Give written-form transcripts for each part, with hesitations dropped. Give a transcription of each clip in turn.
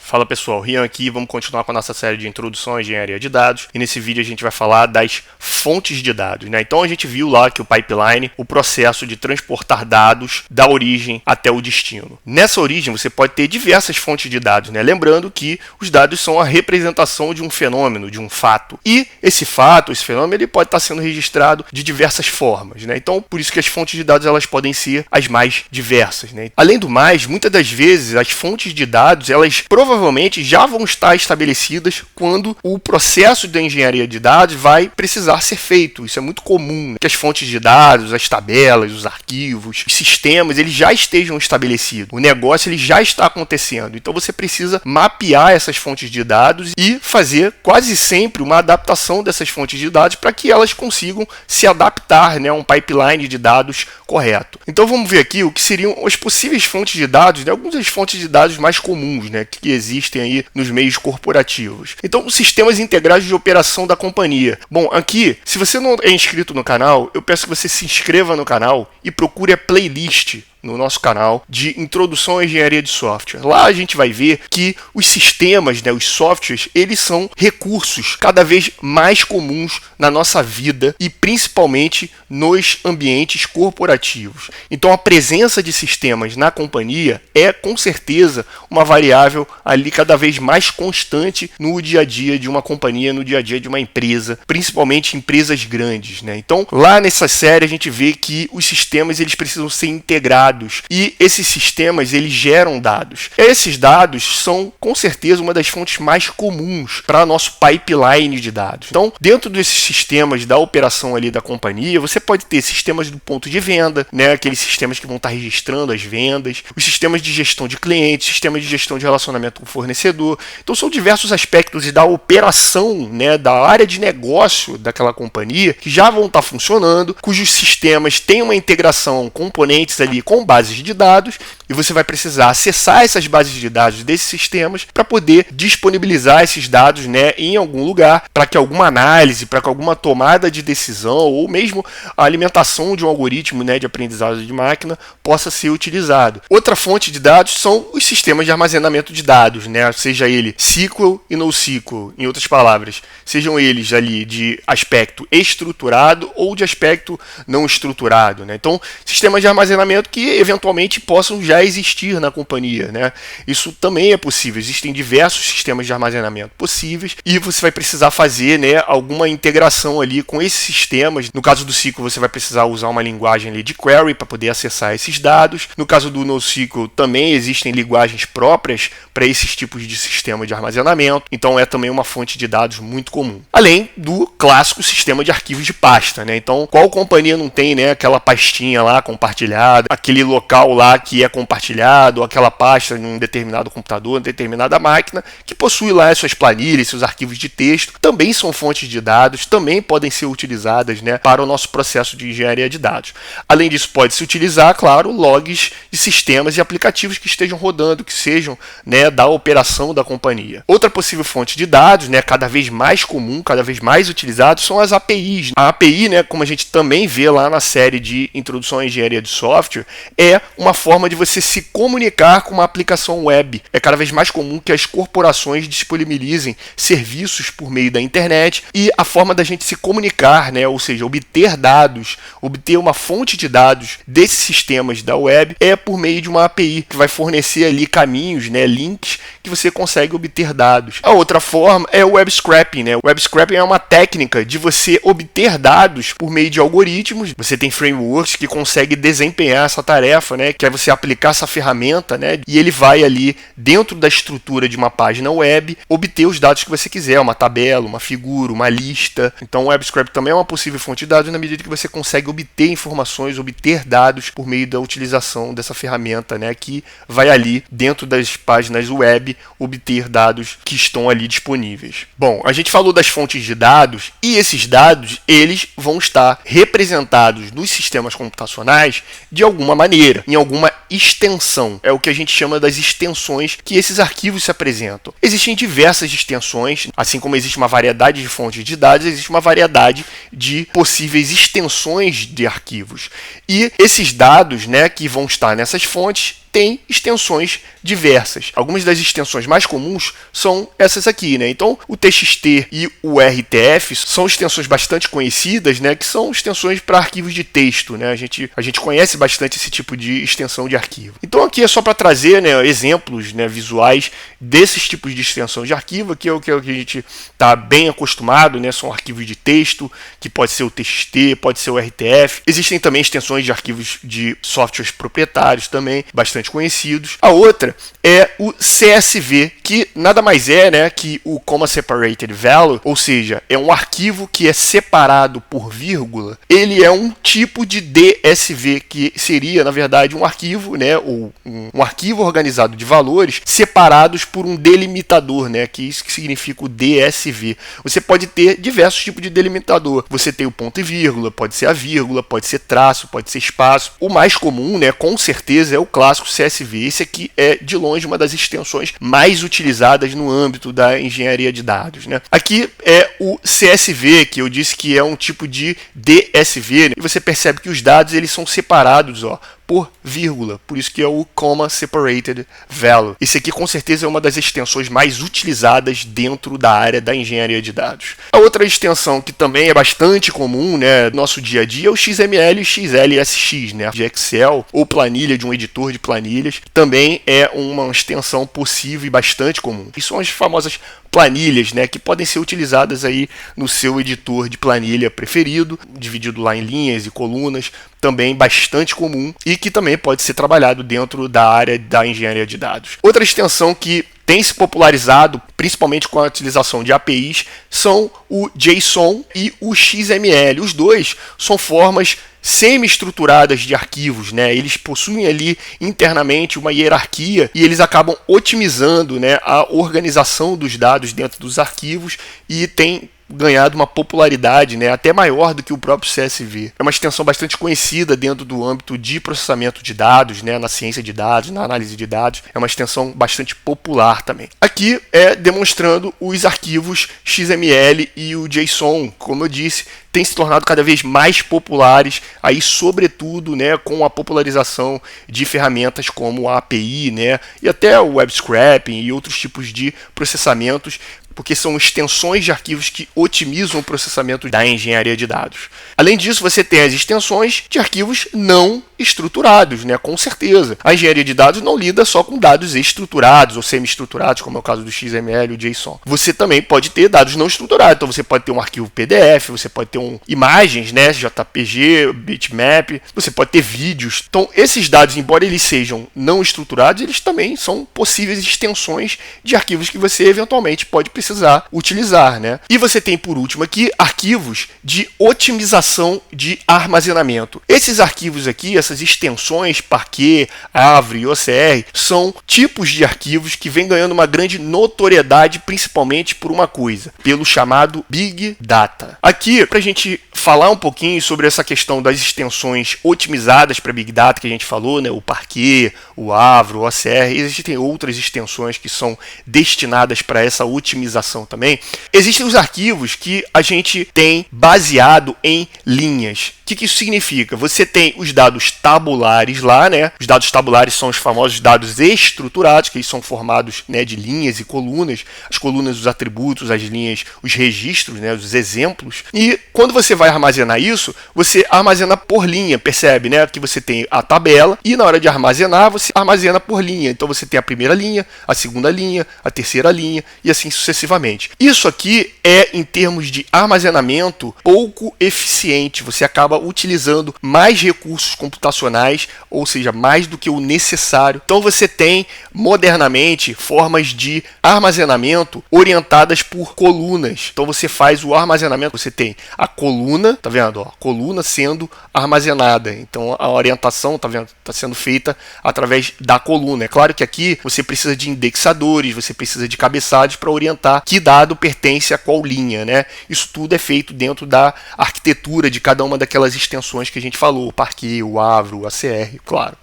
Fala pessoal, Rian aqui, vamos continuar com a nossa série de introdução à engenharia de dados e nesse vídeo a gente vai falar das fontes de dados, né? Então a gente viu lá que o pipeline, o processo de transportar dados da origem até o destino. Nessa origem você pode ter diversas fontes de dados, né? Lembrando que os dados são a representação de um fenômeno, de um fato. E esse fato, esse fenômeno, ele pode estar sendo registrado de diversas formas, né? Então por isso que as fontes de dados elas podem ser as mais diversas, né? Além do mais, muitas das vezes as fontes de dados elas provavelmente já vão estar estabelecidas quando o processo da engenharia de dados vai precisar ser feito. Isso é muito comum, né? Que as fontes de dados, as tabelas, os arquivos, os sistemas, eles já estejam estabelecidos. O negócio ele já está acontecendo. Então você precisa mapear essas fontes de dados e fazer quase sempre uma adaptação dessas fontes de dados para que elas consigam se adaptar, né, a um pipeline de dados correto. Então vamos ver aqui o que seriam as possíveis fontes de dados, né, algumas das fontes de dados mais comuns, né, que existem aí nos meios corporativos. Então, os sistemas integrados de operação da companhia. Bom, aqui, se você não é inscrito no canal, eu peço que você se inscreva no canal e procure a playlist no nosso canal de introdução à engenharia de software. Lá a gente vai ver que os sistemas, né, os softwares, eles são recursos cada vez mais comuns na nossa vida e principalmente nos ambientes corporativos. Então a presença de sistemas na companhia é com certeza uma variável ali cada vez mais constante no dia a dia de uma companhia, no dia a dia de uma empresa, principalmente empresas grandes, né? Então lá nessa série a gente vê que os sistemas eles precisam ser integrados e esses sistemas eles geram dados. Esses dados são com certeza uma das fontes mais comuns para nosso pipeline de dados. Então, dentro desses sistemas da operação ali da companhia, você pode ter sistemas do ponto de venda, né, aqueles sistemas que vão estar registrando as vendas, os sistemas de gestão de clientes, sistemas de gestão de relacionamento com o fornecedor. Então, são diversos aspectos da operação, né, da área de negócio daquela companhia que já vão estar funcionando, cujos sistemas têm uma integração, componentes ali com bases de dados, e você vai precisar acessar essas bases de dados desses sistemas para poder disponibilizar esses dados, né, em algum lugar, para que alguma análise, para que alguma tomada de decisão ou mesmo a alimentação de um algoritmo, né, de aprendizado de máquina possa ser utilizado. Outra fonte de dados são os sistemas de armazenamento de dados, né, seja ele SQL e NoSQL, em outras palavras, sejam eles ali de aspecto estruturado ou de aspecto não estruturado, né? Então, sistemas de armazenamento que eventualmente possam já existir na companhia, né? Isso também é possível. Existem diversos sistemas de armazenamento possíveis e você vai precisar fazer, né, alguma integração ali com esses sistemas. No caso do SQL, você vai precisar usar uma linguagem ali de query para poder acessar esses dados. No caso do NoSQL, também existem linguagens próprias para esses tipos de sistema de armazenamento. Então, é também uma fonte de dados muito comum. Além do clássico sistema de arquivos de pasta, né? Então, qual companhia não tem, né, aquela pastinha lá compartilhada, aquele local lá que é compartilhado, ou aquela pasta em um determinado computador, em determinada máquina, que possui lá as suas planilhas, seus arquivos de texto, também são fontes de dados, também podem ser utilizadas, né, para o nosso processo de engenharia de dados. Além disso, pode-se utilizar, claro, logs de sistemas e aplicativos que estejam rodando, que sejam, né, da operação da companhia. Outra possível fonte de dados, né, cada vez mais comum, cada vez mais utilizado, são as APIs. A API, né, como a gente também vê lá na série de introdução à engenharia de software, é uma forma de você se comunicar com uma aplicação web. É cada vez mais comum que as corporações disponibilizem serviços por meio da internet e a forma da gente se comunicar, né, ou seja, obter dados, obter uma fonte de dados desses sistemas da web é por meio de uma API que vai fornecer ali caminhos, né, links que você consegue obter dados. A outra forma é o web scraping, né? O web scraping é uma técnica de você obter dados por meio de algoritmos. Você tem frameworks que conseguem desempenhar essa tarefa, né, que é você aplicar essa ferramenta, né, e ele vai ali dentro da estrutura de uma página web obter os dados que você quiser, uma tabela, uma figura, uma lista. Então o web scraping também é uma possível fonte de dados na medida que você consegue obter informações, obter dados por meio da utilização dessa ferramenta, né, que vai ali dentro das páginas web obter dados que estão ali disponíveis. Bom, a gente falou das fontes de dados e esses dados eles vão estar representados nos sistemas computacionais de alguma maneira, em alguma extensão. É o que a gente chama das extensões que esses arquivos se apresentam. Existem diversas extensões, assim como existe uma variedade de fontes de dados, existe uma variedade de possíveis extensões de arquivos. E esses dados, né, que vão estar nessas fontes, tem extensões diversas. Algumas das extensões mais comuns são essas aqui, né? Então, o TXT e o RTF são extensões bastante conhecidas, né? Que são extensões para arquivos de texto, né? A gente conhece bastante esse tipo de extensão de arquivo. Então, aqui é só para trazer, né, exemplos, né, visuais desses tipos de extensão de arquivo, que é o que a gente está bem acostumado, né? São arquivos de texto, que pode ser o TXT, pode ser o RTF. Existem também extensões de arquivos de softwares proprietários também, bastante conhecidos. A outra é o CSV, que nada mais é, né, que o Comma Separated Value, ou seja, é um arquivo que é separado por vírgula. Ele é um tipo de DSV, que seria, na verdade, um arquivo, né, ou um arquivo organizado de valores separados por um delimitador, né, que isso que significa o DSV. Você pode ter diversos tipos de delimitador. Você tem o ponto e vírgula, pode ser a vírgula, pode ser traço, pode ser espaço. O mais comum, né, com certeza, é o clássico CSV. Esse aqui é, de longe, uma das extensões mais utilizadas no âmbito da engenharia de dados, né? Aqui é o CSV, que eu disse que é um tipo de DSV, né? E você percebe que os dados eles são separados, ó, por vírgula, por isso que é o Comma Separated Value. Esse aqui com certeza é uma das extensões mais utilizadas dentro da área da engenharia de dados. A outra extensão que também é bastante comum, né, no nosso dia a dia é o XML e XLSX, né, de Excel ou planilha de um editor de planilhas, também é uma extensão possível e bastante comum. E são as famosas planilhas, né, que podem ser utilizadas aí no seu editor de planilha preferido, dividido lá em linhas e colunas, também bastante comum e que também pode ser trabalhado dentro da área da engenharia de dados. Outra extensão que tem se popularizado, principalmente com a utilização de APIs, são o JSON e o XML. Os dois são formas semi-estruturadas de arquivos, né? Eles possuem ali internamente uma hierarquia e eles acabam otimizando, né, a organização dos dados dentro dos arquivos e tem ganhado uma popularidade, né, até maior do que o próprio CSV. É uma extensão bastante conhecida dentro do âmbito de processamento de dados, né, na ciência de dados, na análise de dados. É uma extensão bastante popular também. Aqui é demonstrando os arquivos XML e o JSON, como eu disse, têm se tornado cada vez mais populares, aí sobretudo, né, com a popularização de ferramentas como a API, né, e até o web scraping e outros tipos de processamentos, porque são extensões de arquivos que otimizam o processamento da engenharia de dados. Além disso, você tem as extensões de arquivos não estruturados, né? Com certeza. A engenharia de dados não lida só com dados estruturados ou semi-estruturados, como é o caso do XML e o JSON. Você também pode ter dados não estruturados. Então você pode ter um arquivo PDF, você pode ter imagens, né? JPG, bitmap, você pode ter vídeos. Então esses dados, embora eles sejam não estruturados, eles também são possíveis extensões de arquivos que você eventualmente pode precisar utilizar, né? E você tem, por último, aqui arquivos de otimização de armazenamento. Esses arquivos aqui, essas extensões Parquet, Avro e OCR, são tipos de arquivos que vêm ganhando uma grande notoriedade, principalmente por uma coisa, pelo chamado Big Data. Aqui, para a gente falar um pouquinho sobre essa questão das extensões otimizadas para Big Data que a gente falou, né? O Parquet, o Avro, o OCR, existem outras extensões que são destinadas para essa otimização também. Existem os arquivos que a gente tem baseado em linhas. O que isso significa? Você tem os dados tabulares lá, né? Os dados tabulares são os famosos dados estruturados, que eles são formados, né, de linhas e colunas. As colunas, os atributos, as linhas, os registros, né, os exemplos. E quando você vai armazenar isso, você armazena por linha, percebe, né? Que você tem a tabela e na hora de armazenar, você armazena por linha. Então você tem a primeira linha, a segunda linha, a terceira linha e assim sucessivamente. Isso aqui é, em termos de armazenamento, pouco eficiente. Você acaba utilizando mais recursos computacionais, ou seja, mais do que o necessário. Então você tem modernamente formas de armazenamento orientadas por colunas. Então você faz o armazenamento, você tem a coluna, tá vendo? Ó, a coluna sendo armazenada. Então a orientação, tá vendo? Tá sendo feita através da coluna. É claro que aqui você precisa de indexadores, você precisa de cabeçalhos para orientar que dado pertence a qual linha, né? Isso tudo é feito dentro da arquitetura de cada uma daquelas extensões que a gente falou, o Parquet, o Avro, o ACR, claro.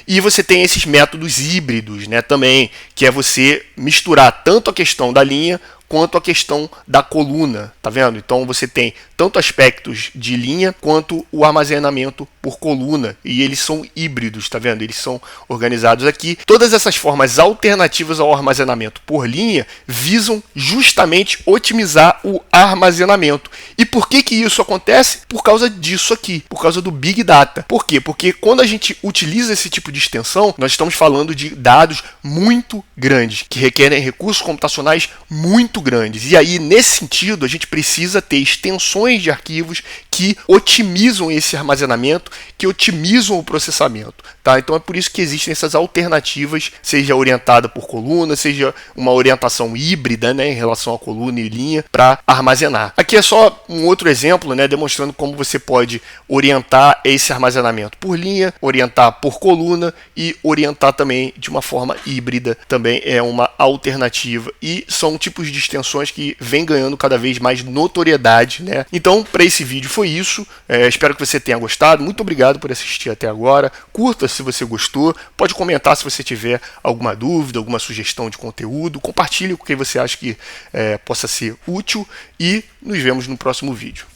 E você tem esses métodos híbridos, né, também, que é você misturar tanto a questão da linha quanto a questão da coluna, tá vendo? Então você tem tanto aspectos de linha quanto o armazenamento por coluna, e eles são híbridos, tá vendo? Eles são organizados aqui. Todas essas formas alternativas ao armazenamento por linha visam justamente otimizar o armazenamento. E por que isso acontece? Por causa disso aqui, por causa do Big Data. Por quê? Porque quando a gente utiliza esse tipo de extensão, nós estamos falando de dados muito grandes, que requerem recursos computacionais muito grandes. E aí, nesse sentido, a gente precisa ter extensões de arquivos que otimizam esse armazenamento, que otimizam o processamento. Tá? Então é por isso que existem essas alternativas, seja orientada por coluna, seja uma orientação híbrida, né, em relação a coluna e linha, para armazenar. Aqui é só um outro exemplo, né, demonstrando como você pode orientar esse armazenamento por linha, orientar por coluna e orientar também de uma forma híbrida. Também é uma alternativa e são tipos de extensões que vêm ganhando cada vez mais notoriedade, né? Então, para esse vídeo foi isso. Espero que você tenha gostado. Muito obrigado por assistir até agora. Curta se você gostou. Pode comentar se você tiver alguma dúvida, alguma sugestão de conteúdo. Compartilhe com quem você acha que possa ser útil e nos vemos no próximo vídeo.